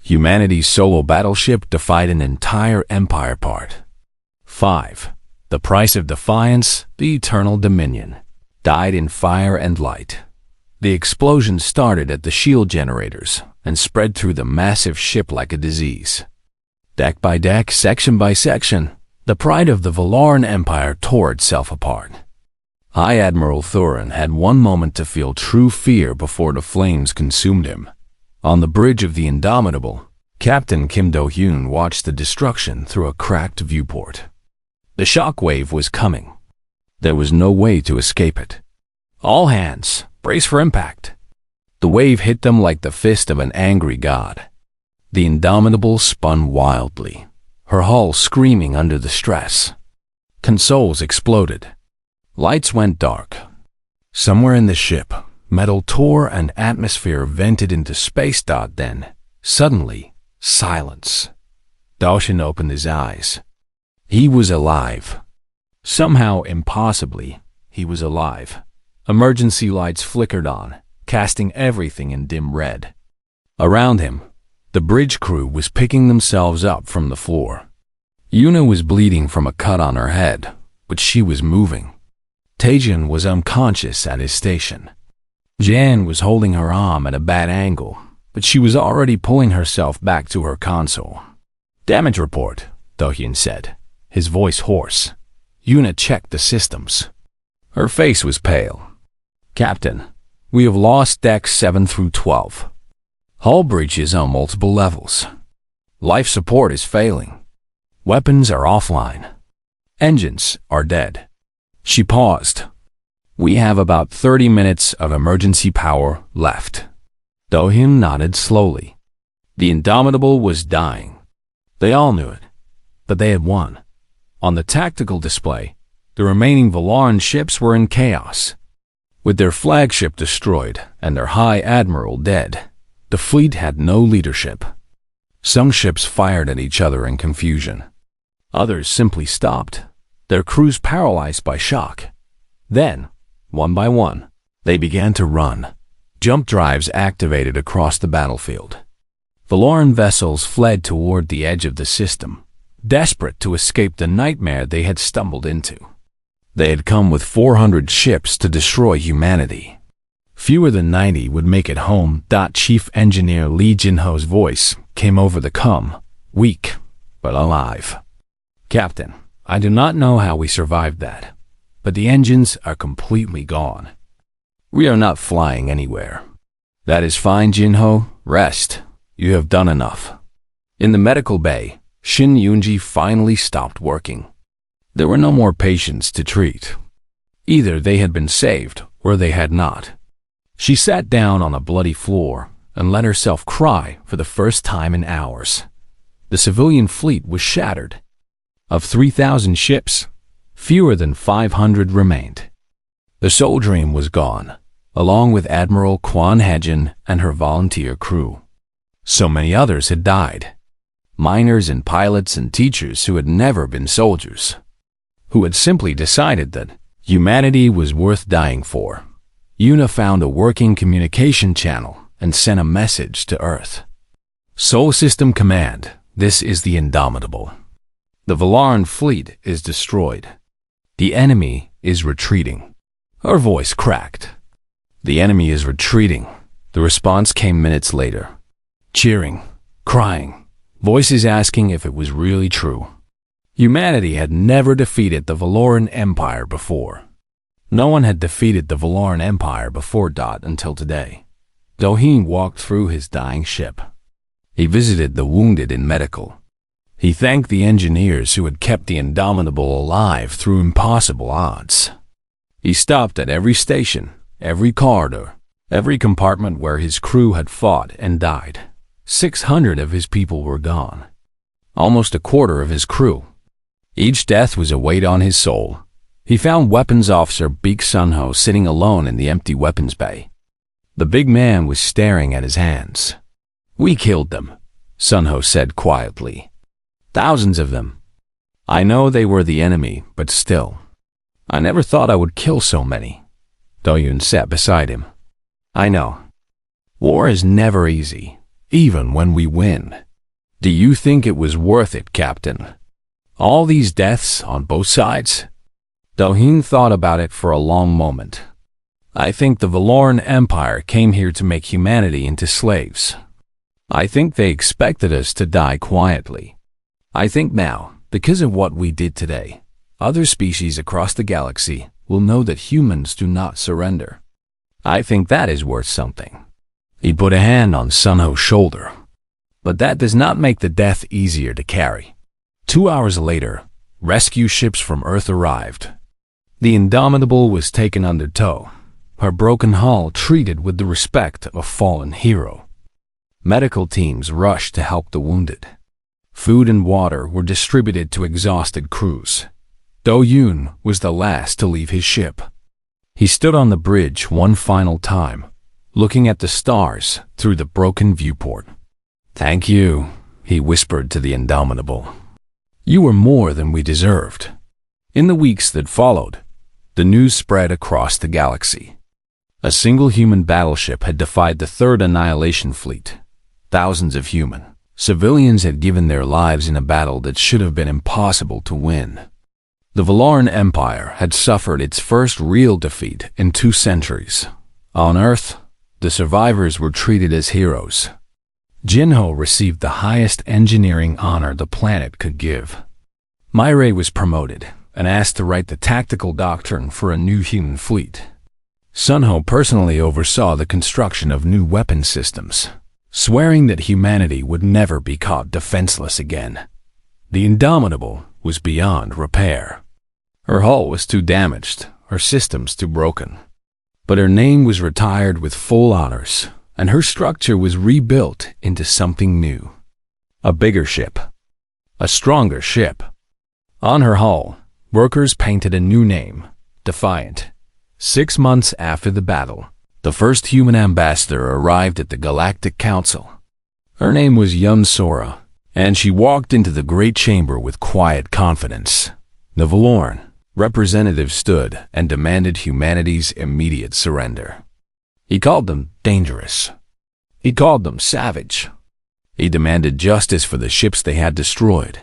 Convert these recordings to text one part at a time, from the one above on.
Humanity's solo battleship defied an entire empire part. 5. The price of defiance, the eternal dominion, died in fire and light. The explosion started at the shield generators and spread through the massive ship like a disease. Deck by deck, section by section, the pride of the Valaran Empire tore itself apart. High Admiral Thurin had one moment to feel true fear before the flames consumed him. On the bridge of the Indomitable, Captain Kim Do-hyun watched the destruction through a cracked viewport. The shockwave was coming. There was no way to escape it. All hands, brace for impact. The wave hit them like the fist of an angry god. The Indomitable spun wildly, her hull screaming under the stress. Consoles exploded. Lights went dark. Somewhere in the ship, metal tore and atmosphere vented into space. Then, suddenly, silence. Do-hyun opened his eyes. He was alive. Somehow, impossibly, he was alive. Emergency lights flickered on, casting everything in dim red. Around him, the bridge crew was picking themselves up from the floor. Yuna was bleeding from a cut on her head, but she was moving. Taejin was unconscious at his station. Jan was holding her arm at a bad angle, but she was already pulling herself back to her console. "Damage report," Do-hyun said, his voice hoarse. Yuna checked the systems. Her face was pale. "Captain, we have lost decks 7 through 12. Hull breaches on multiple levels. Life support is failing. Weapons are offline. Engines are dead." She paused. "We have about 30 minutes of emergency power left." Do-hyun nodded slowly. The Indomitable was dying. They all knew it, but they had won. On the tactical display, the remaining Valaran ships were in chaos. With their flagship destroyed and their High Admiral dead, the fleet had no leadership. Some ships fired at each other in confusion. Others simply stopped, their crews paralyzed by shock. Then, one by one, they began to run. Jump drives activated across the battlefield. Valaran vessels fled toward the edge of the system, desperate to escape the nightmare they had stumbled into. They had come with 400 ships to destroy humanity. Fewer than 90 would make it home. Chief Engineer Lee Jin-ho's voice came over the comm, weak but alive. "Captain, I do not know how we survived that, but the engines are completely gone. We are not flying anywhere." "That is fine, Jin-ho. Rest. You have done enough." In the medical bay, Shin Yoonji finally stopped working. There were no more patients to treat. Either they had been saved or they had not. She sat down on a bloody floor and let herself cry for the first time in hours. The civilian fleet was shattered. Of 3,000 ships, fewer than 500 remained. The Soul Dream was gone, along with Admiral Kwon Haejin and her volunteer crew. So many others had died. Miners and pilots and teachers who had never been soldiers, who had simply decided that humanity was worth dying for. Yuna found a working communication channel and sent a message to Earth. "Soul System Command, this is the Indomitable. The Valaran fleet is destroyed. The enemy is retreating." Her voice cracked. "The enemy is retreating." The response came minutes later. Cheering, crying, voices asking if it was really true. Humanity had never defeated the Valaran Empire before. No one had defeated the Valaran Empire before until today. Do-hyun walked through his dying ship. He visited the wounded in medical. He thanked the engineers who had kept the Indomitable alive through impossible odds. He stopped at every station, every corridor, every compartment where his crew had fought and died. 600 of his people were gone. Almost a quarter of his crew. Each death was a weight on his soul. He found Weapons Officer Baek Sun-ho sitting alone in the empty weapons bay. The big man was staring at his hands. "We killed them," Sun-ho said quietly. "Thousands of them. I know they were the enemy, but still. I never thought I would kill so many." Do-hyun sat beside him. "I know. War is never easy. even when we win. Do you think it was worth it, Captain? All these deaths on both sides? Do-hyun thought about it for a long moment. I think the Valoran Empire came here to make humanity into slaves. I think they expected us to die quietly. I think now, because of what we did today, other species across the galaxy will know that humans do not surrender. I think that is worth something. He put a hand on Sunho's shoulder. But that does not make the death easier to carry. 2 hours later, rescue ships from Earth arrived. The Indomitable was taken under tow, her broken hull treated with the respect of a fallen hero. Medical teams rushed to help the wounded. Food and water were distributed to exhausted crews. Do-hyun was the last to leave his ship. He stood on the bridge one final time, looking at the stars through the broken viewport. "Thank you," he whispered to the Indomitable. "You were more than we deserved." In the weeks that followed, the news spread across the galaxy. A single human battleship had defied the Third Annihilation Fleet. Thousands of human civilians had given their lives in a battle that should have been impossible to win. The Valoran Empire had suffered its first real defeat in 2 centuries. On Earth, the survivors were treated as heroes. Jinho received the highest engineering honor the planet could give. Myre was promoted and asked to write the tactical doctrine for a new human fleet. Sunho personally oversaw the construction of new weapon systems, swearing that humanity would never be caught defenseless again. The Indomitable was beyond repair. Her hull was too damaged, her systems too broken. But her name was retired with full honors, and her structure was rebuilt into something new. A bigger ship. A stronger ship. On her hull, workers painted a new name, Defiant. 6 months after the battle, the first human ambassador arrived at the Galactic Council. Her name was Yun Sora, and she walked into the great chamber with quiet confidence. The Valoran representative stood and demanded humanity's immediate surrender. He called them dangerous. He called them savage. He demanded justice for the ships they had destroyed.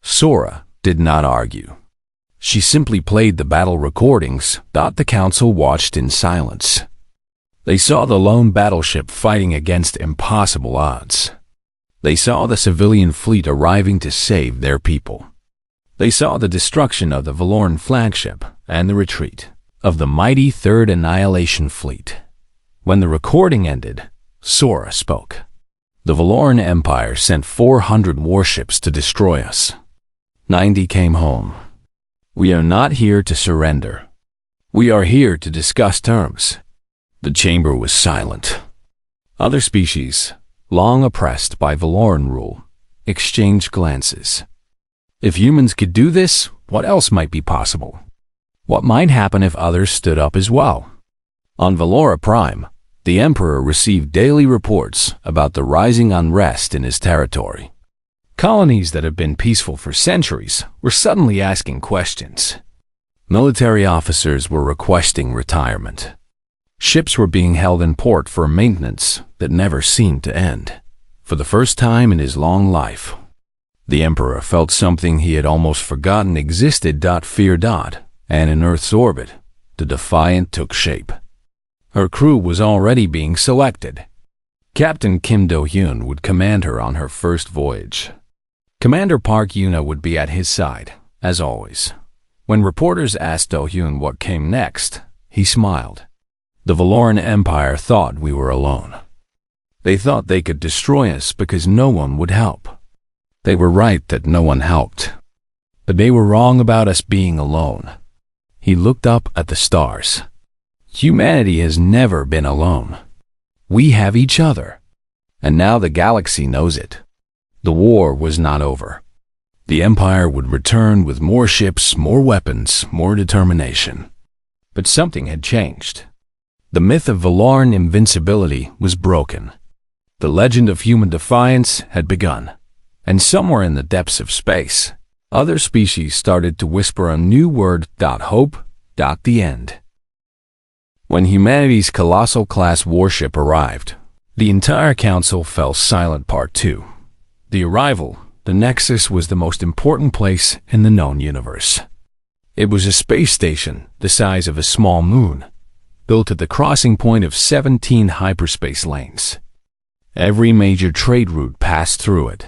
Sora did not argue. She simply played the battle recordings that the council watched in silence. They saw the lone battleship fighting against impossible odds. They saw the civilian fleet arriving to save their people. They saw the destruction of the Valoran flagship and the retreat of the mighty Third Annihilation Fleet. When the recording ended, Sora spoke. The Valoran Empire sent 400 warships to destroy us. 90 came home. We are not here to surrender. We are here to discuss terms. The chamber was silent. Other species, long oppressed by Valoran rule, exchanged glances. If humans could do this, what else might be possible? What might happen if others stood up as well? On Valora Prime, the Emperor received daily reports about the rising unrest in his territory. Colonies that had been peaceful for centuries were suddenly asking questions. Military officers were requesting retirement. Ships were being held in port for maintenance that never seemed to end. For the first time in his long life, the Emperor felt something he had almost forgotten existed. Fear. And in Earth's orbit, the Defiant took shape. Her crew was already being selected. Captain Kim Do-hyun would command her on her first voyage. Commander Park Yuna would be at his side, as always. When reporters asked Do-hyun what came next, he smiled. The Valoran Empire thought we were alone. They thought they could destroy us because no one would help. They were right that no one helped. But they were wrong about us being alone. He looked up at the stars. Humanity has never been alone. We have each other. And now the galaxy knows it. The war was not over. The Empire would return with more ships, more weapons, more determination. But something had changed. The myth of Valoran invincibility was broken. The legend of human defiance had begun. And somewhere in the depths of space, other species started to whisper a new word. Hope. The end. When humanity's Colossal-Class Warship arrived, The entire council fell silent. Part 2. The arrival. The Nexus was the most important place in the known universe. It was a space station the size of a small moon, built at the crossing point of 17 hyperspace lanes. Every major trade route passed through it.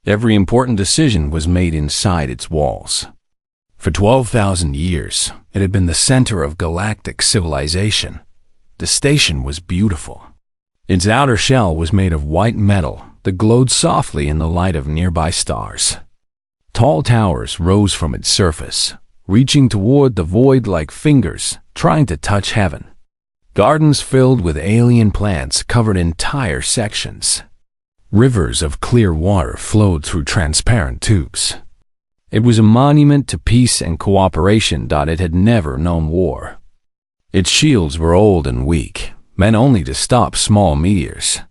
Every important decision was made inside its walls. For 12,000 years, it had been the center of galactic civilization. The station was beautiful. Its outer shell was made of white metal that glowed softly in the light of nearby stars. Tall towers rose from its surface, reaching toward the void like fingers trying to touch heaven. Gardens filled with alien plants covered entire sections. Rivers of clear water flowed through transparent tubes. It was a monument to peace and cooperation. It had never known war. Its shields were old and weak, meant only to stop small meteors.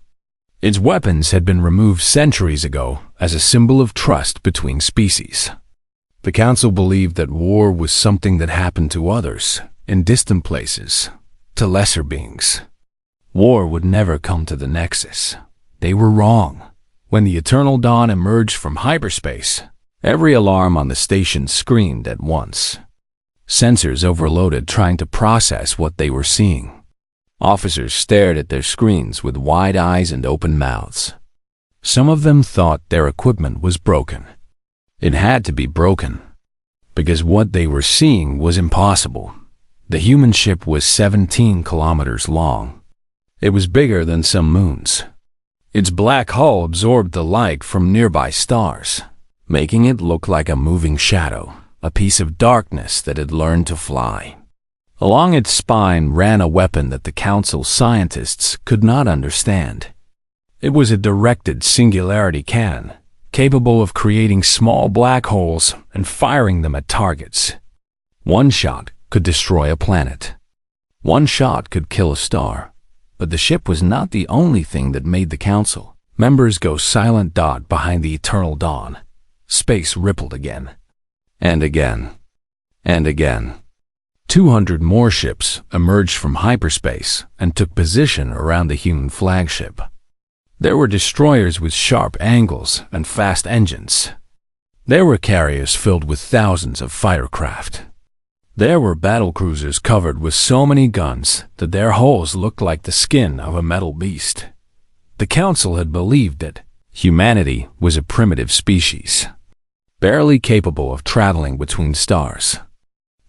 Its weapons had been removed centuries ago as a symbol of trust between species. The Council believed that war was something that happened to others, in distant places, to lesser beings. War would never come to the Nexus. They were wrong. When the Eternal Dawn emerged from hyperspace, every alarm on the station screamed at once. Sensors overloaded trying to process what they were seeing. Officers stared at their screens with wide eyes and open mouths. Some of them thought their equipment was broken. It had to be broken, because what they were seeing was impossible. The human ship was 17 kilometers long. It was bigger than some moons. Its black hull absorbed the light from nearby stars, making it look like a moving shadow, a piece of darkness that had learned to fly. Along its spine ran a weapon that the Council scientists could not understand. It was a directed singularity cannon, capable of creating small black holes and firing them at targets. One shot could destroy a planet. One shot could kill a star. But the ship was not the only thing that made the Council members go silent. Behind the Eternal Dawn, space rippled again. And again. And again. 200 more ships emerged from hyperspace and took position around the human flagship. There were destroyers with sharp angles and fast engines. There were carriers filled with thousands of fighter craft. There were battlecruisers covered with so many guns that their hulls looked like the skin of a metal beast. The Council had believed that humanity was a primitive species, barely capable of traveling between stars.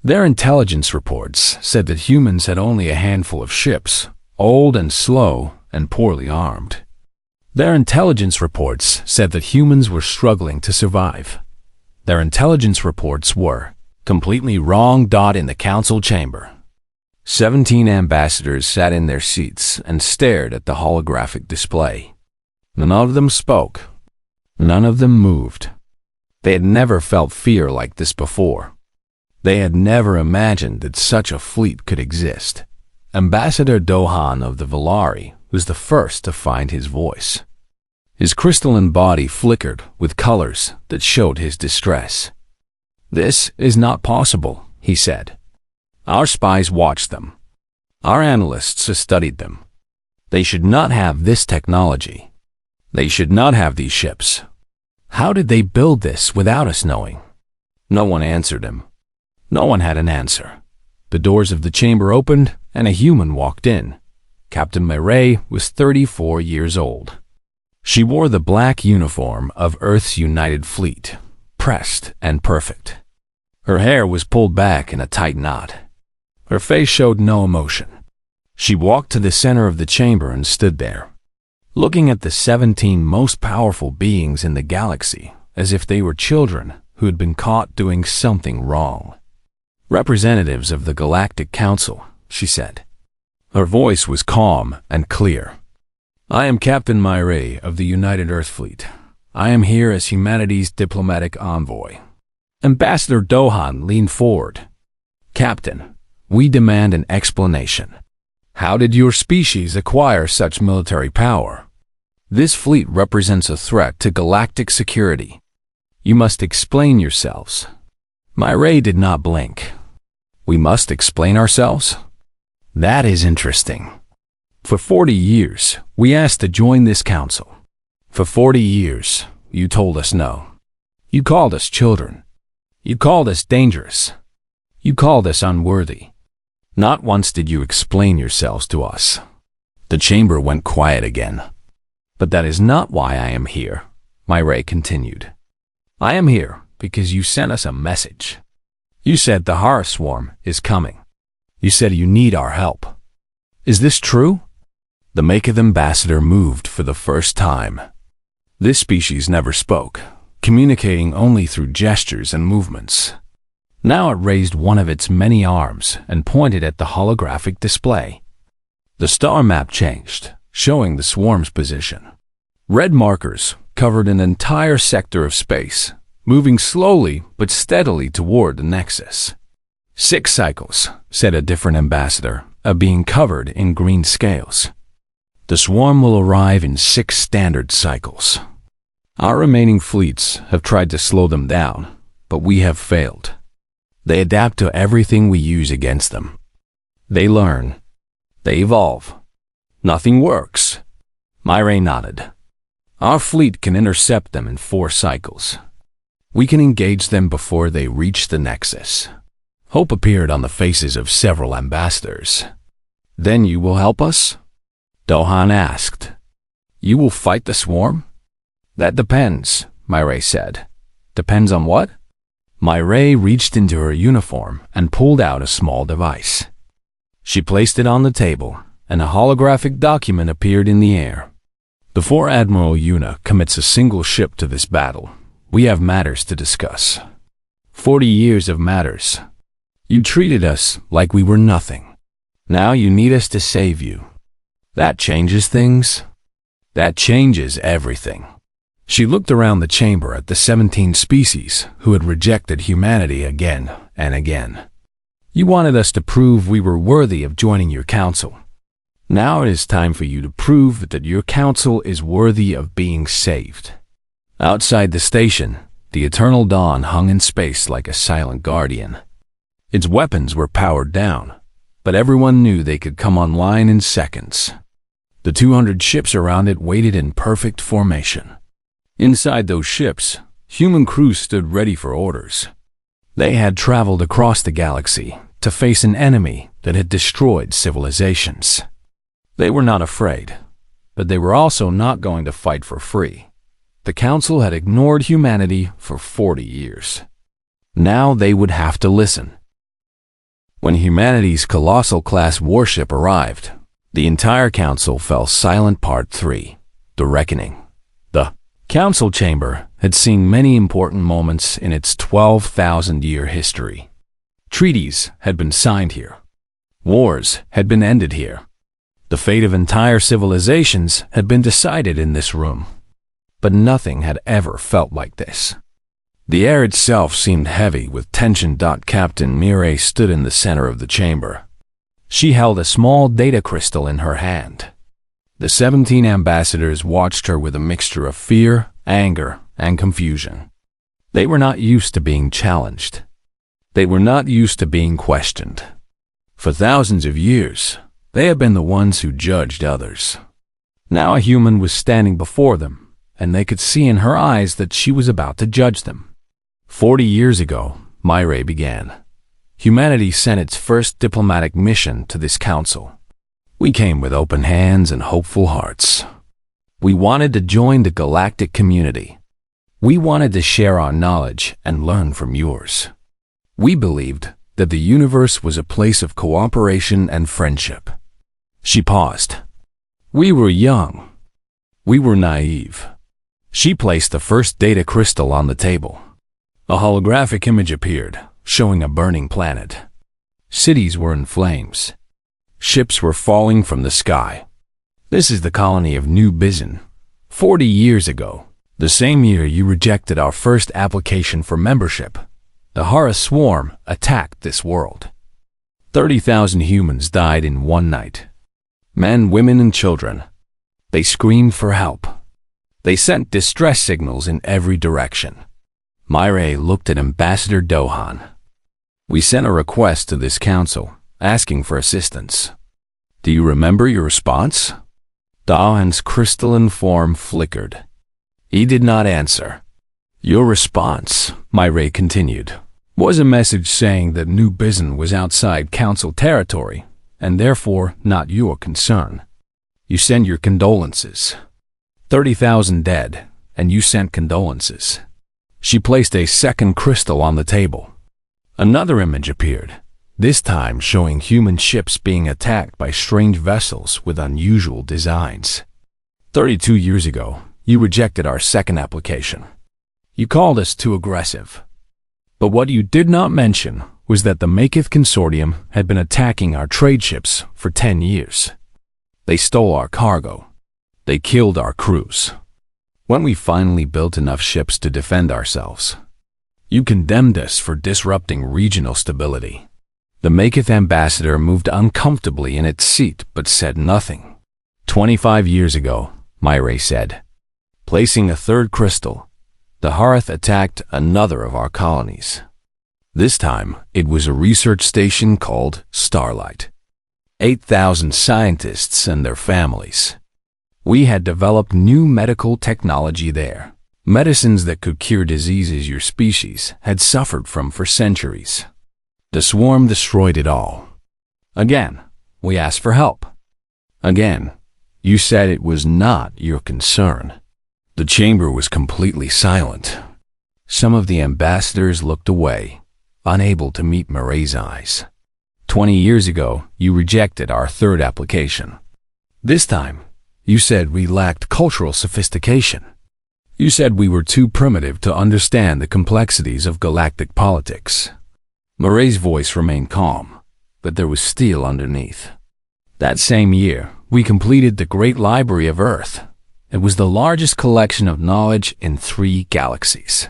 Their intelligence reports said that humans had only a handful of ships, old and slow and poorly armed. Their intelligence reports said that humans were struggling to survive. Their intelligence reports were completely wrong. In the Council chamber, 17 ambassadors sat in their seats and stared at the holographic display. None of them spoke. None of them moved. They had never felt fear like this before. They had never imagined that such a fleet could exist. Ambassador Dohan of the Valari was the first to find his voice. His crystalline body flickered with colors that showed his distress. "This is not possible," he said. "Our spies watched them. Our analysts studied them. They should not have this technology. They should not have these ships. How did they build this without us knowing?" No one answered him. No one had an answer. The doors of the chamber opened and a human walked in. Captain Mireille was 34 years old. She wore the black uniform of Earth's United Fleet, pressed and perfect. Her hair was pulled back in a tight knot. Her face showed no emotion. She walked to the center of the chamber and stood there, looking at the 17 most powerful beings in the galaxy as if they were children who had been caught doing something wrong. "Representatives of the Galactic Council," she said. Her voice was calm and clear. "I am Captain Mireille of the United Earth Fleet. I am here as humanity's diplomatic envoy." Ambassador Dohan leaned forward. "Captain, we demand an explanation. How did your species acquire such military power? This fleet represents a threat to galactic security. You must explain yourselves." Mireille did not blink. "We must explain ourselves? That is interesting. For 40 years, we asked to join this council. For 40 years, you told us no. You called us children. You called us dangerous. You called us unworthy. Not once did you explain yourselves to us. The chamber went quiet again. But that is not why I am here, Myray continued. I am here because you sent us a message. You said the horror swarm is coming. You said you need our help. Is this true? The Maketh ambassador moved for the first time. This species never spoke, communicating only through gestures and movements. Now it raised one of its many arms and pointed at the holographic display. The star map changed, showing the swarm's position. Red markers covered an entire sector of space, moving slowly but steadily toward the nexus. 6 cycles, said a different ambassador, are being covered in green scales. The swarm will arrive in 6 standard cycles. Our remaining fleets have tried to slow them down, but we have failed. They adapt to everything we use against them. They learn. They evolve. Nothing works. Myray nodded. Our fleet can intercept them in 4 cycles. We can engage them before they reach the nexus. Hope appeared on the faces of several ambassadors. Then you will help us? Dohan asked. You will fight the swarm? That depends, Myray said. Depends on what? Myray reached into her uniform and pulled out a small device. She placed it on the table, and a holographic document appeared in the air. Before Admiral Yuna commits a single ship to this battle, we have matters to discuss. 40 years of matters. You treated us like we were nothing. Now you need us to save you. That changes things. That changes everything. She looked around the chamber at the 17 species who had rejected humanity again and again. You wanted us to prove we were worthy of joining your council. Now it is time for you to prove that your council is worthy of being saved. Outside the station, the eternal dawn hung in space like a silent guardian. Its weapons were powered down, but everyone knew they could come online in seconds. The 200 ships around it waited in perfect formation. Inside those ships, human crews stood ready for orders. They had traveled across the galaxy to face an enemy that had destroyed civilizations. They were not afraid, but they were also not going to fight for free. The Council had ignored humanity for 40 years. Now they would have to listen. When humanity's Colossal-Class Warship arrived, the entire Council fell silent. Part 3, The Reckoning. The Council Chamber had seen many important moments in its 12,000-year history. Treaties had been signed here. Wars had been ended here. The fate of entire civilizations had been decided in this room. But nothing had ever felt like this. The air itself seemed heavy with tension. Captain Myray stood in the center of the chamber. She held a small data crystal in her hand. The 17 ambassadors watched her with a mixture of fear, anger, and confusion. They were not used to being challenged. They were not used to being questioned. For thousands of years, they had been the ones who judged others. Now a human was standing before them, and they could see in her eyes that she was about to judge them. 40 years ago, Myray began. Humanity sent its first diplomatic mission to this council. We came with open hands and hopeful hearts. We wanted to join the galactic community. We wanted to share our knowledge and learn from yours. We believed that the universe was a place of cooperation and friendship. She paused. We were young. We were naive. She placed the first data crystal on the table. A holographic image appeared, showing a burning planet. Cities were in flames. Ships were falling from the sky. This is the colony of New Bizin. 40 years ago, the same year you rejected our first application for membership, the Horus Swarm attacked this world. 30,000 humans died in one night. Men, women, and children. They screamed for help. They sent distress signals in every direction. Myray looked at Ambassador Dohan. We sent a request to this council, asking for assistance. Do you remember your response? Dahan's crystalline form flickered. He did not answer. Your response, Myray continued, was a message saying that New Bizen was outside Council territory, and therefore not your concern. You sent your condolences. 30,000 dead, and you sent condolences. She placed a second crystal on the table. Another image appeared, this time showing human ships being attacked by strange vessels with unusual designs. 32 years ago, you rejected our second application. You called us too aggressive. But what you did not mention was that the Maketh Consortium had been attacking our trade ships for 10 years. They stole our cargo. They killed our crews. When we finally built enough ships to defend ourselves, you condemned us for disrupting regional stability. The Maketh ambassador moved uncomfortably in its seat but said nothing. 25 years ago, Myray said, placing a third crystal, the Hearth attacked another of our colonies. This time, it was a research station called Starlight. 8,000 scientists and their families. We had developed new medical technology there. Medicines that could cure diseases your species had suffered from for centuries. The swarm destroyed it all. Again, we asked for help. Again, you said it was not your concern. The chamber was completely silent. Some of the ambassadors looked away, unable to meet Murray's eyes. 20 years ago, you rejected our third application. This time, you said we lacked cultural sophistication. You said we were too primitive to understand the complexities of galactic politics. Murray's voice remained calm, but there was steel underneath. That same year, we completed the Great Library of Earth. It was the largest collection of knowledge in 3 galaxies.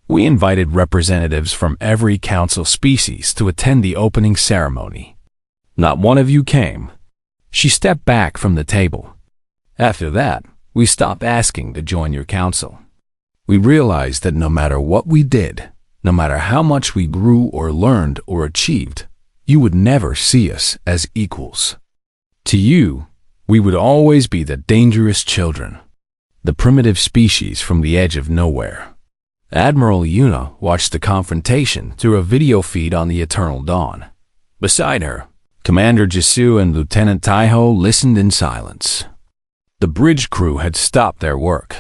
We invited representatives from every council species to attend the opening ceremony. Not one of you came. She stepped back from the table. After that, we stopped asking to join your council. We realized that no matter what we did, no matter how much we grew or learned or achieved, you would never see us as equals. To you, we would always be the dangerous children, the primitive species from the edge of nowhere. Admiral Yuna watched the confrontation through a video feed on the Eternal Dawn. Beside her, Commander Jisu and Lieutenant Taiho listened in silence. The bridge crew had stopped their work.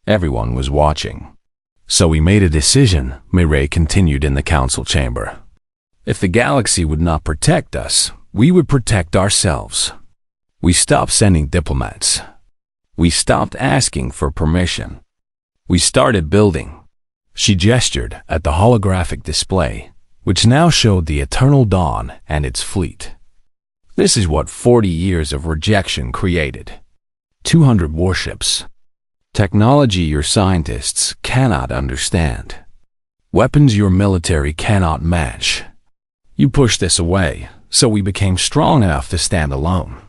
Everyone was watching. So we made a decision, Mireille continued in the council chamber. If the galaxy would not protect us, we would protect ourselves. We stopped sending diplomats. We stopped asking for permission. We started building. She gestured at the holographic display, which now showed the Eternal Dawn and its fleet. This is what 40 years of rejection created. 200 warships. Technology your scientists cannot understand. Weapons your military cannot match. You pushed this away, so we became strong enough to stand alone.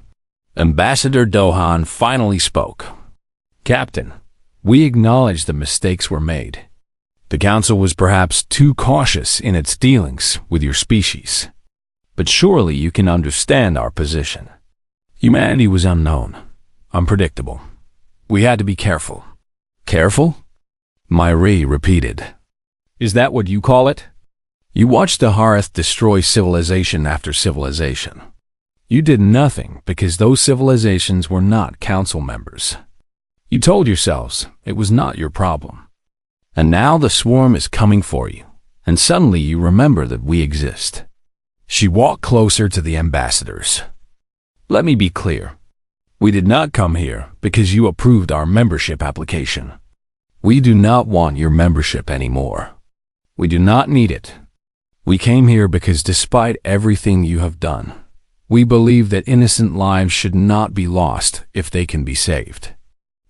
Ambassador Dohan finally spoke. Captain, we acknowledge the mistakes were made. The Council was perhaps too cautious in its dealings with your species. But surely you can understand our position. Humanity was unknown, unpredictable. We had to be careful. Careful? Myri repeated. Is that what you call it? You watched the Hearth destroy civilization after civilization. You did nothing because those civilizations were not Council members. You told yourselves it was not your problem. And now the swarm is coming for you, and suddenly you remember that we exist. She walked closer to the ambassadors. Let me be clear. We did not come here because you approved our membership application. We do not want your membership anymore. We do not need it. We came here because despite everything you have done, we believe that innocent lives should not be lost if they can be saved.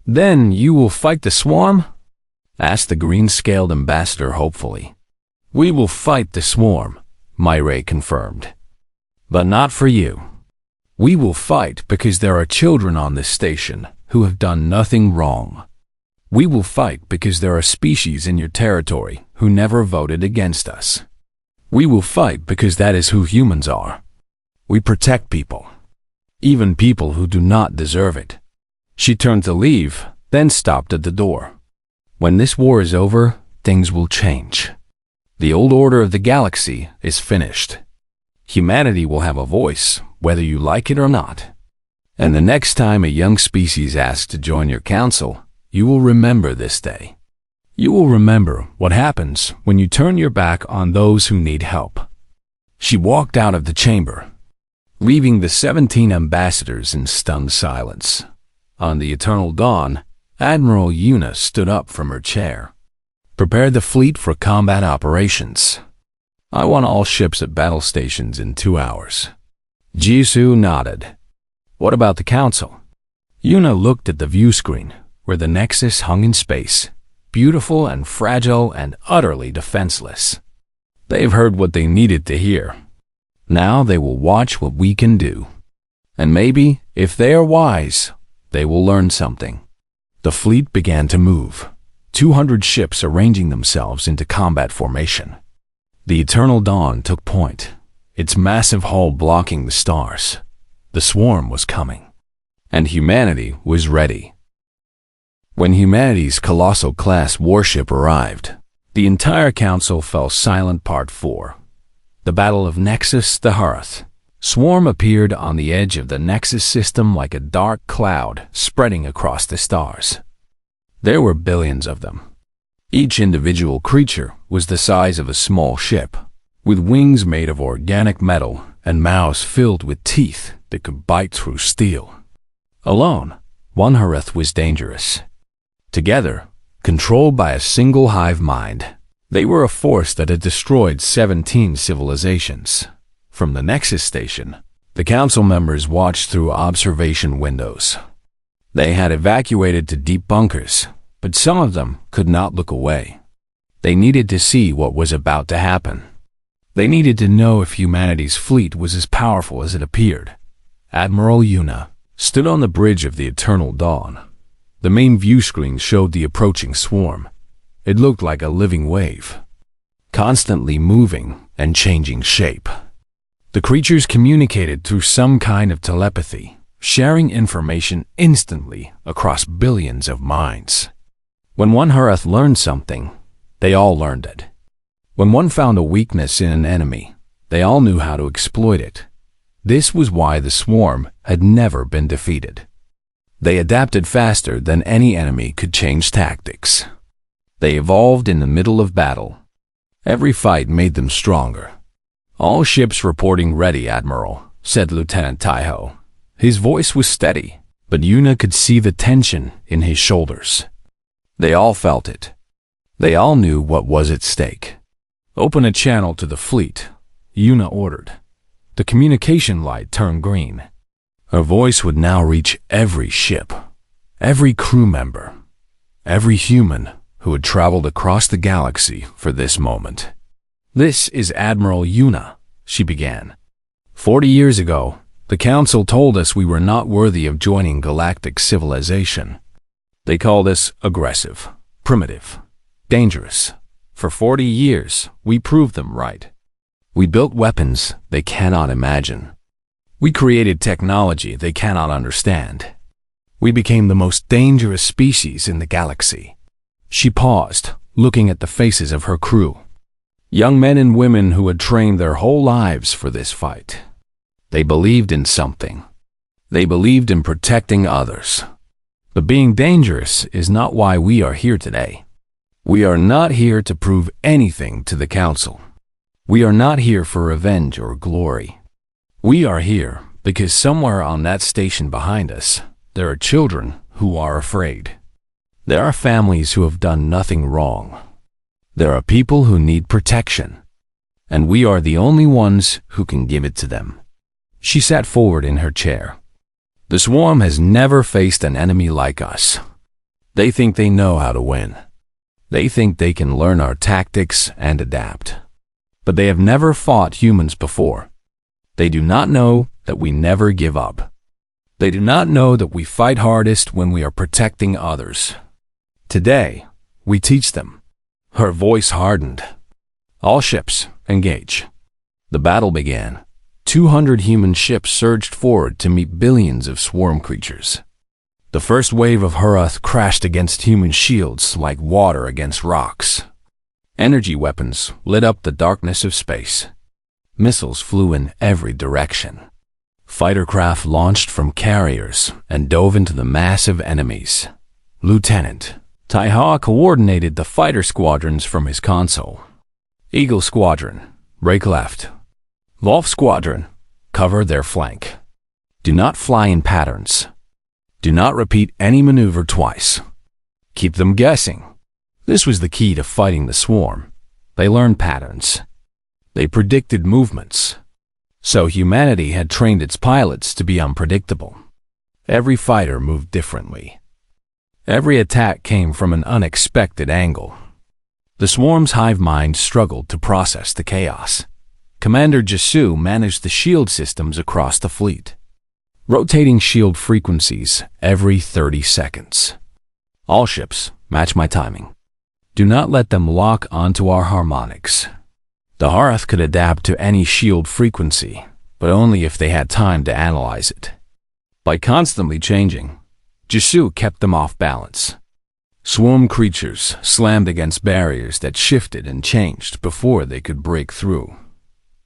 Then you will fight the swarm? Asked the green-scaled ambassador hopefully. We will fight the swarm, Myre confirmed. But not for you. We will fight because there are children on this station who have done nothing wrong. We will fight because there are species in your territory who never voted against us. We will fight because that is who humans are. We protect people. even people who do not deserve it. She turned to leave, then stopped at the door. When this war is over, things will change. The old order of the galaxy is finished. Humanity will have a voice, whether you like it or not. And the next time a young species asks to join your council, you will remember this day. You will remember what happens when you turn your back on those who need help. She walked out of the chamber, leaving the 17 ambassadors in stunned silence. On the eternal dawn, Admiral Yuna stood up from her chair. Prepare the fleet for combat operations. I want all ships at battle stations in 2 hours. Jisoo nodded. What about the council? Yuna looked at the view screen, where the Nexus hung in space, beautiful and fragile and utterly defenseless. They've heard what they needed to hear. Now they will watch what we can do. And maybe, if they are wise, they will learn something. The fleet began to move, 200 ships arranging themselves into combat formation. The eternal dawn took point, its massive hull blocking the stars. The swarm was coming, and humanity was ready. When humanity's Colossal-Class Warship arrived, the entire council fell silent. Part 4. The Battle of Nexus the Hearth. Swarm appeared on the edge of the Nexus system like a dark cloud spreading across the stars. There were billions of them. Each individual creature was the size of a small ship, with wings made of organic metal and mouths filled with teeth that could bite through steel. Alone, one Hearth was dangerous. Together, controlled by a single hive mind, they were a force that had destroyed 17 civilizations. From the Nexus station, the council members watched through observation windows. They had evacuated to deep bunkers, but some of them could not look away. They needed to see what was about to happen. They needed to know if humanity's fleet was as powerful as it appeared. Admiral Yuna stood on the bridge of the Eternal Dawn. The main view screen showed the approaching swarm. It looked like a living wave, constantly moving and changing shape. The creatures communicated through some kind of telepathy, sharing information instantly across billions of minds. When one Hearth learned something, they all learned it. When one found a weakness in an enemy, they all knew how to exploit it. This was why the swarm had never been defeated. They adapted faster than any enemy could change tactics. They evolved in the middle of battle. Every fight made them stronger. All ships reporting ready, Admiral, said Lieutenant Taiho. His voice was steady, but Yuna could see the tension in his shoulders. They all felt it. They all knew what was at stake. Open a channel to the fleet, Yuna ordered. The communication light turned green. Her voice would now reach every ship, every crew member, every human who had traveled across the galaxy for this moment. This is Admiral Yuna, she began. 40 years ago, the Council told us we were not worthy of joining galactic civilization. They called us aggressive, primitive, dangerous. For 40 years, we proved them right. We built weapons they cannot imagine. We created technology they cannot understand. We became the most dangerous species in the galaxy. She paused, looking at the faces of her crew. Young men and women who had trained their whole lives for this fight. They believed in something. They believed in protecting others. But being dangerous is not why we are here today. We are not here to prove anything to the Council. We are not here for revenge or glory. We are here because somewhere on that station behind us, there are children who are afraid. There are families who have done nothing wrong. There are people who need protection, and we are the only ones who can give it to them. She sat forward in her chair. The swarm has never faced an enemy like us. They think they know how to win. They think they can learn our tactics and adapt. But they have never fought humans before. They do not know that we never give up. They do not know that we fight hardest when we are protecting others. Today, we teach them. Her voice hardened. All ships, engage. The battle began. 200 human ships surged forward to meet billions of swarm creatures. The first wave of Hurath crashed against human shields like water against rocks. Energy weapons lit up the darkness of space. Missiles flew in every direction. Fighter craft launched from carriers and dove into the massive enemies. Lieutenant Taiha coordinated the fighter squadrons from his console. Eagle Squadron, break left. Wolf Squadron, cover their flank. Do not fly in patterns. Do not repeat any maneuver twice. Keep them guessing. This was the key to fighting the swarm. They learned patterns. They predicted movements. So humanity had trained its pilots to be unpredictable. Every fighter moved differently. Every attack came from an unexpected angle. The swarm's hive mind struggled to process the chaos. Commander Jisu managed the shield systems across the fleet, rotating shield frequencies every 30 seconds. All ships, match my timing. Do not let them lock onto our harmonics. The Harath could adapt to any shield frequency, but only if they had time to analyze it. By constantly changing, Jisu kept them off balance. Swarm creatures slammed against barriers that shifted and changed before they could break through.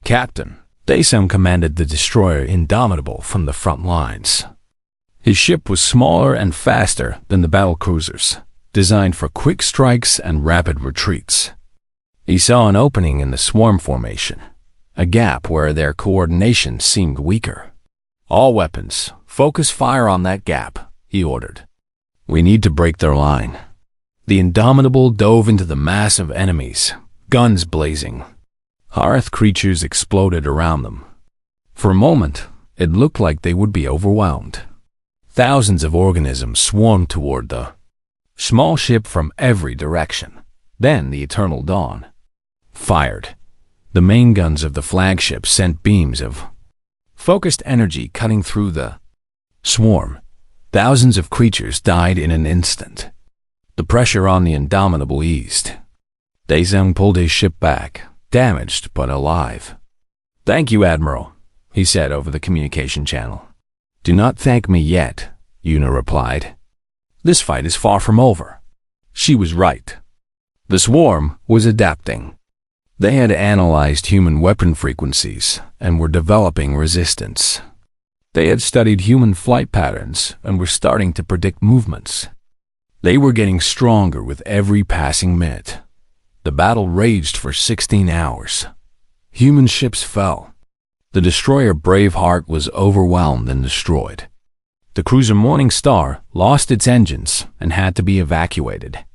Captain Daesung commanded the destroyer Indomitable from the front lines. His ship was smaller and faster than the battle cruisers, designed for quick strikes and rapid retreats. He saw an opening in the swarm formation, a gap where their coordination seemed weaker. All weapons, focus fire on that gap, he ordered. We need to break their line. The Indomitable dove into the mass of enemies, guns blazing. Harath creatures exploded around them. For a moment, it looked like they would be overwhelmed. Thousands of organisms swarmed toward the small ship from every direction. Then the Eternal Dawn fired. The main guns of the flagship sent beams of focused energy cutting through the swarm. Thousands of creatures died in an instant. The pressure on the Indomitable eased. Daesung pulled his ship back, damaged but alive. Thank you, Admiral, he said over the communication channel. Do not thank me yet, Yuna replied. This fight is far from over. She was right. The swarm was adapting. They had analyzed human weapon frequencies and were developing resistance. They had studied human flight patterns and were starting to predict movements. They were getting stronger with every passing minute. The battle raged for 16 hours. Human ships fell. The destroyer Braveheart was overwhelmed and destroyed. The cruiser Morning Star lost its engines and had to be evacuated.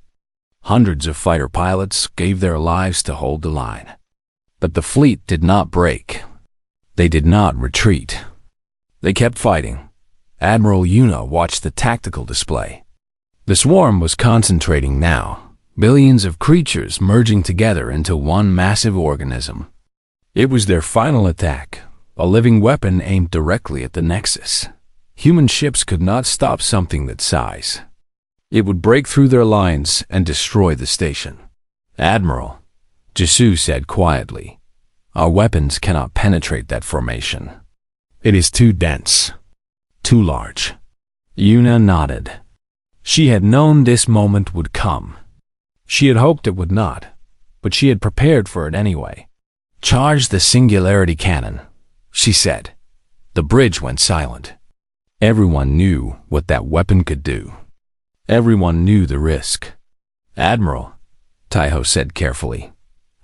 Hundreds of fighter pilots gave their lives to hold the line. But the fleet did not break. They did not retreat. They kept fighting. Admiral Yuna watched the tactical display. The swarm was concentrating now, billions of creatures merging together into one massive organism. It was their final attack, a living weapon aimed directly at the Nexus. Human ships could not stop something that size. It would break through their lines and destroy the station. Admiral, Jisu said quietly, our weapons cannot penetrate that formation. It is too dense, too large. Yuna nodded. She had known this moment would come. She had hoped it would not, but she had prepared for it anyway. Charge the singularity cannon, she said. The bridge went silent. Everyone knew what that weapon could do. Everyone knew the risk. Admiral, Taiho said carefully,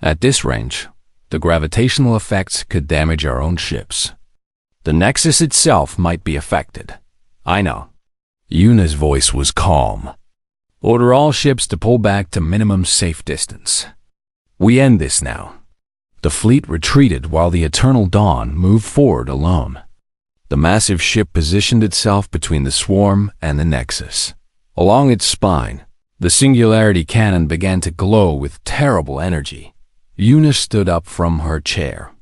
at this range, the gravitational effects could damage our own ships. The Nexus itself might be affected. I know. Yuna's voice was calm. Order all ships to pull back to minimum safe distance. We end this now. The fleet retreated while the Eternal Dawn moved forward alone. The massive ship positioned itself between the swarm and the Nexus. Along its spine, the singularity cannon began to glow with terrible energy. Yuna stood up from her chair.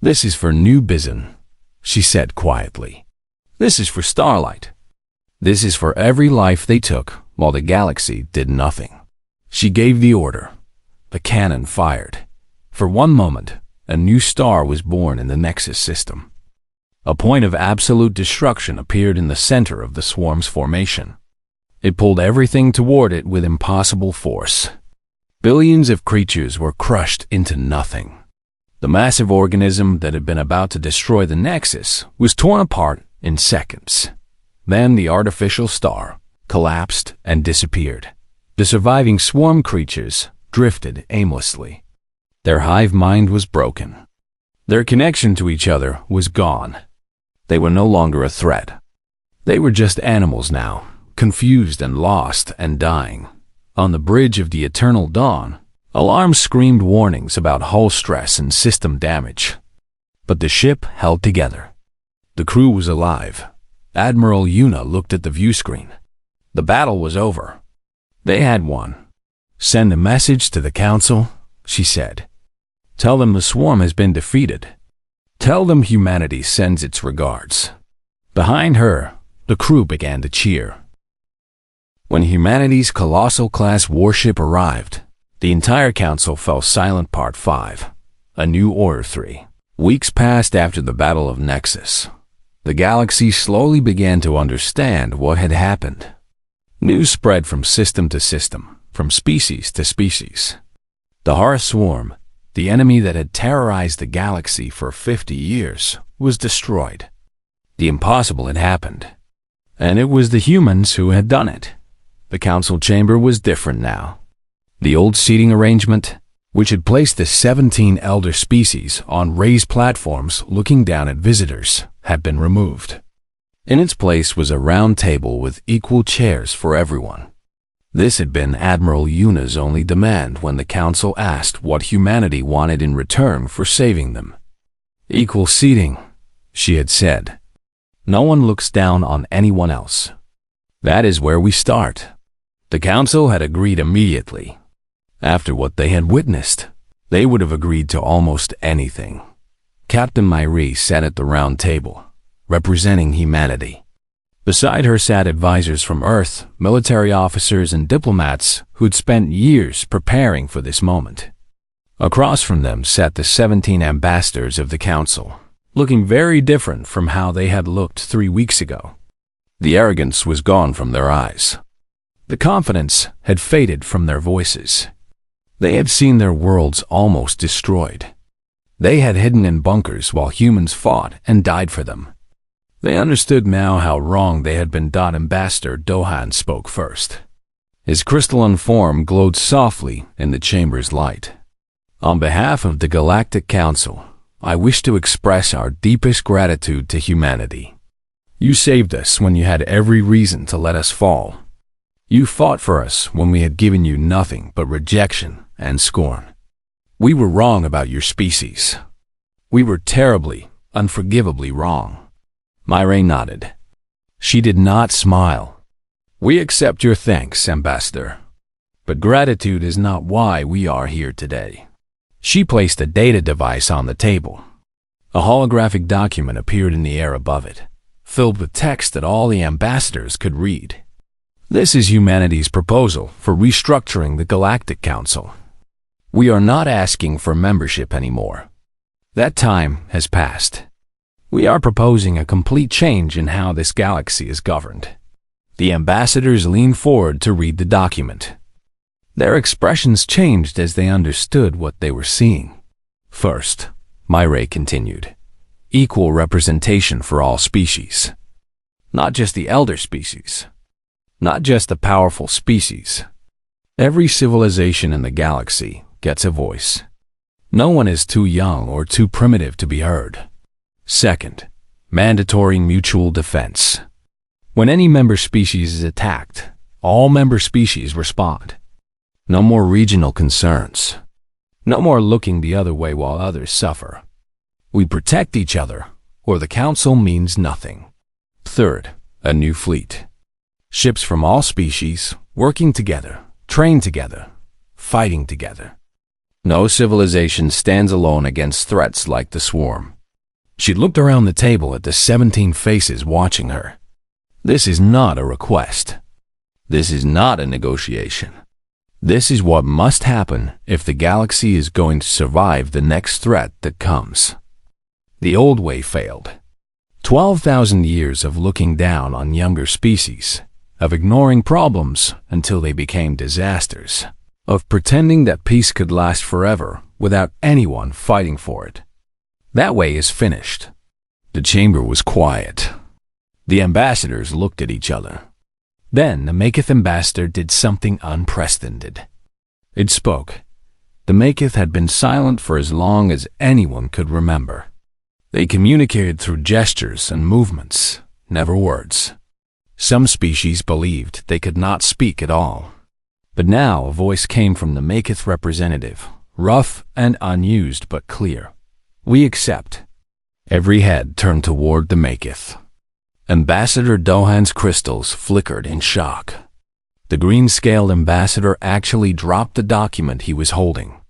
This is for New Bizon, she said quietly. This is for Starlight. This is for every life they took while the galaxy did nothing. She gave the order. The cannon fired. For one moment, a new star was born in the Nexus system. A point of absolute destruction appeared in the center of the swarm's formation. It pulled everything toward it with impossible force. Billions of creatures were crushed into nothing. The massive organism that had been about to destroy the Nexus was torn apart in seconds. Then the artificial star collapsed and disappeared. The surviving swarm creatures drifted aimlessly. Their hive mind was broken. Their connection to each other was gone. They were no longer a threat. They were just animals now, confused and lost and dying. On the bridge of the eternal dawn, alarms screamed warnings about hull stress and system damage. But the ship held together. The crew was alive. Admiral Yuna looked at the view screen. The battle was over. They had won. "Send a message to the Council," she said. "Tell them the swarm has been defeated. Tell them humanity sends its regards." Behind her, the crew began to cheer. When humanity's Colossal-Class Warship arrived, the entire Council fell silent. Part 5. A New Order 3. Weeks passed after the Battle of Nexus. The galaxy slowly began to understand what had happened. News spread from system to system, from species to species. The Horror Swarm, the enemy that had terrorized the galaxy for 50 years, was destroyed. The impossible had happened, and it was the humans who had done it. The council chamber was different now. The old seating arrangement, which had placed the 17 elder species on raised platforms looking down at visitors, had been removed. In its place was a round table with equal chairs for everyone. This had been Admiral Yuna's only demand when the council asked what humanity wanted in return for saving them. "Equal seating," she had said. "No one looks down on anyone else. That is where we start." The council had agreed immediately. After what they had witnessed, they would have agreed to almost anything. Captain Myrie sat at the round table, representing humanity. Beside her sat advisors from Earth, military officers and diplomats who'd spent years preparing for this moment. Across from them sat the 17 ambassadors of the council, looking very different from how they had looked 3 weeks ago. The arrogance was gone from their eyes. The confidence had faded from their voices. They had seen their worlds almost destroyed. They had hidden in bunkers while humans fought and died for them. They understood now how wrong they had been. Ambassador Dohan spoke first. His crystalline form glowed softly in the chamber's light. "On behalf of the Galactic Council, I wish to express our deepest gratitude to humanity. You saved us when you had every reason to let us fall. You fought for us when we had given you nothing but rejection and scorn. We were wrong about your species. We were terribly, unforgivably wrong." Myrie nodded. She did not smile. "We accept your thanks, Ambassador. But gratitude is not why we are here today." She placed a data device on the table. A holographic document appeared in the air above it, filled with text that all the ambassadors could read. "This is humanity's proposal for restructuring the Galactic Council. We are not asking for membership anymore. That time has passed. We are proposing a complete change in how this galaxy is governed." The ambassadors leaned forward to read the document. Their expressions changed as they understood what they were seeing. "First," Myrie continued, "equal representation for all species. Not just the elder species. Not just the powerful species. Every civilization in the galaxy gets a voice. No one is too young or too primitive to be heard. Second, mandatory mutual defense. When any member species is attacked, all member species respond. No more regional concerns. No more looking the other way while others suffer. We protect each other, or the Council means nothing. Third, a new fleet. Ships from all species, working together, trained together, fighting together. No civilization stands alone against threats like the swarm." She looked around the table at the 17 faces watching her. "This is not a request. This is not a negotiation. This is what must happen if the galaxy is going to survive the next threat that comes. The old way failed. 12,000 years of looking down on younger species, of ignoring problems until they became disasters, of pretending that peace could last forever without anyone fighting for it. That way is finished. The chamber was quiet. The ambassadors looked at each other. Then the Maketh ambassador did something unprecedented. It spoke. The Maketh had been silent for as long as anyone could remember. They communicated through gestures and movements, never words. Some species believed they could not speak at all. But now a voice came from the Maketh representative, rough and unused but clear. We accept. Every head turned toward the Maketh. Ambassador Dohan's crystals flickered in shock. The green-scaled ambassador actually dropped the document he was holding.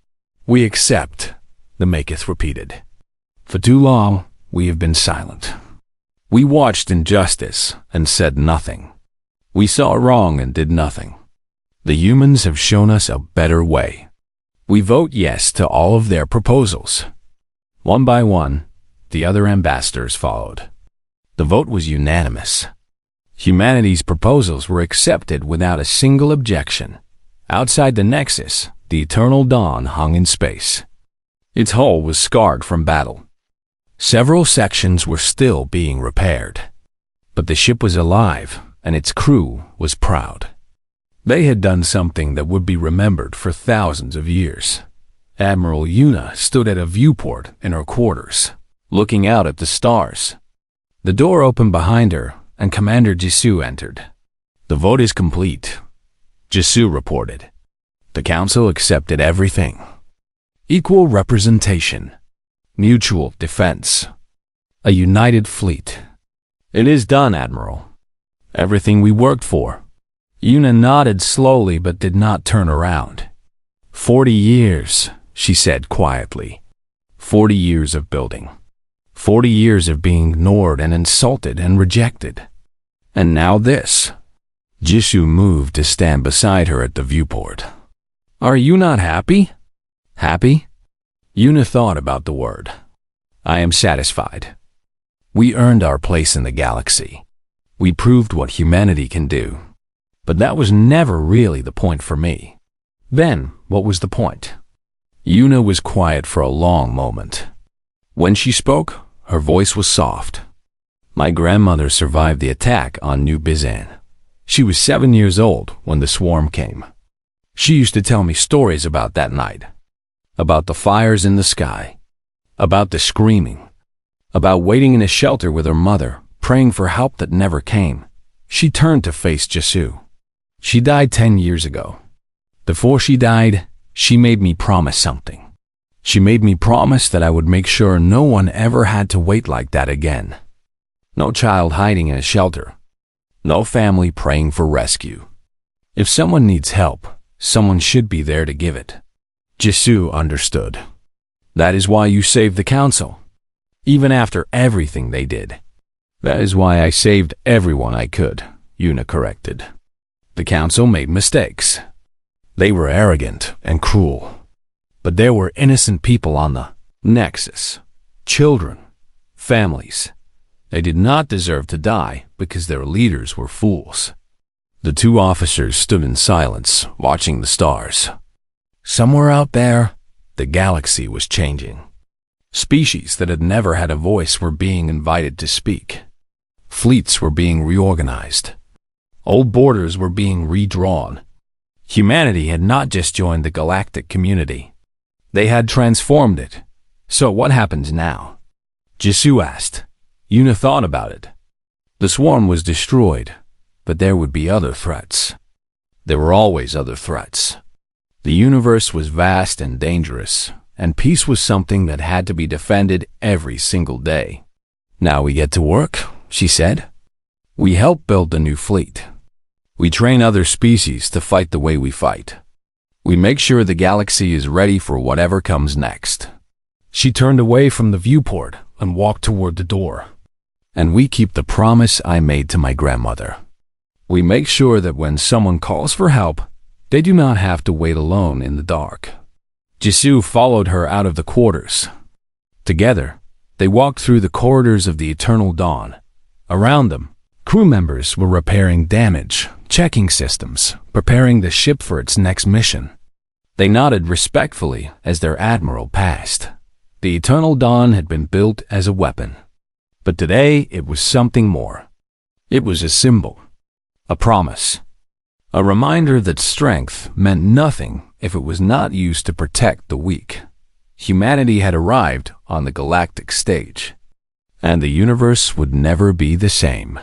We accept, the Maketh repeated. For too long, we have been silent. We watched injustice and said nothing. We saw wrong and did nothing. The humans have shown us a better way. We vote yes to all of their proposals. One by one, the other ambassadors followed. The vote was unanimous. Humanity's proposals were accepted without a single objection. Outside the Nexus, the Eternal Dawn hung in space. Its hull was scarred from battle. Several sections were still being repaired. But the ship was alive, and its crew was proud. They had done something that would be remembered for thousands of years. Admiral Yuna stood at a viewport in her quarters, looking out at the stars. The door opened behind her, and Commander Jisoo entered. The vote is complete, Jisoo reported. The Council accepted everything. Equal representation. Mutual defense. A united fleet. It is done, Admiral. Everything we worked for. Yuna nodded slowly but did not turn around. 40 years, she said quietly. 40 years of building. 40 years of being ignored and insulted and rejected. And now this. Jisoo moved to stand beside her at the viewport. Are you not happy? Happy? Yuna thought about the word. I am satisfied. We earned our place in the galaxy. We proved what humanity can do. But that was never really the point for me. Then, what was the point? Yuna was quiet for a long moment. When she spoke, her voice was soft. My grandmother survived the attack on New Bizan. She was 7 years old when the swarm came. She used to tell me stories about that night. About the fires in the sky. About the screaming. About waiting in a shelter with her mother, praying for help that never came. She turned to face Jisoo. She died 10 years ago. Before she died, she made me promise something. She made me promise that I would make sure no one ever had to wait like that again. No child hiding in a shelter. No family praying for rescue. If someone needs help, someone should be there to give it. Jisoo understood. That is why you saved the Council. Even after everything they did. That is why I saved everyone I could, Yuna corrected. The Council made mistakes. They were arrogant and cruel. But there were innocent people on the Nexus. Children. Families. They did not deserve to die because their leaders were fools. The two officers stood in silence, watching the stars. Somewhere out there, the galaxy was changing. Species that had never had a voice were being invited to speak. Fleets were being reorganized. Old borders were being redrawn. Humanity had not just joined the galactic community. They had transformed it. So what happens now? Jisoo asked. Yuna thought about it. The swarm was destroyed, but there would be other threats. There were always other threats. The universe was vast and dangerous, and peace was something that had to be defended every single day. Now we get to work, she said. We help build the new fleet. We train other species to fight the way we fight. We make sure the galaxy is ready for whatever comes next. She turned away from the viewport and walked toward the door. And we keep the promise I made to my grandmother. We make sure that when someone calls for help, they do not have to wait alone in the dark. Jisoo followed her out of the quarters. Together, They walked through the corridors of the Eternal Dawn. Around them, crew members were repairing damage, checking systems, preparing the ship for its next mission. They nodded respectfully as their admiral passed. The Eternal Dawn had been built as a weapon. But today it was something more. It was a symbol, a promise, a reminder that strength meant nothing if it was not used to protect the weak. Humanity had arrived on the galactic stage, and the universe would never be the same.